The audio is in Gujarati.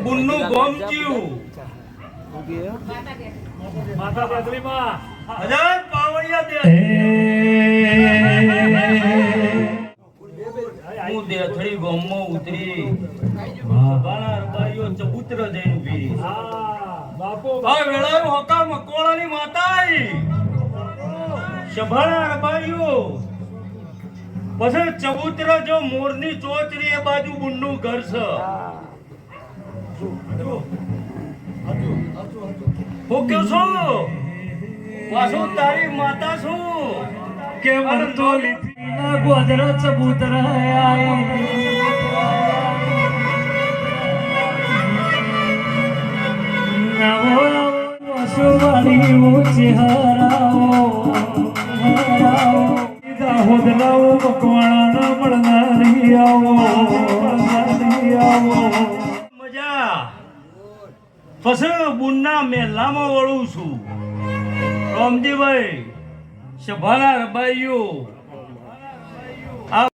બુનનું ગોમ જીવ માતા બેસલી માં હજાર પાવડિયા દે હું દેથડી ગોમમાં ઉતરી બાણા રબારીઓ ચબૂતર જઈને ઉભી બાપુ આ વેળાયો હોકા મકોળાની માતાઈ શભાણા રબારીઓ પછી ચબૂતર જો મોરની ચોચરી એ બાજુ બુનનું ઘર છે હું કયો છું પાછું તારી માતા છું કે વરતો લીધીના ગોદર ચબૂતર આઈ નવો વસુવાળી ઊંચી હરાવો હોદલાઓ મકવાણા મળનારી આવો મજા પછી બુનના મેલામાં વળું છું રામજીભાઈ સભાના રબાઈઓ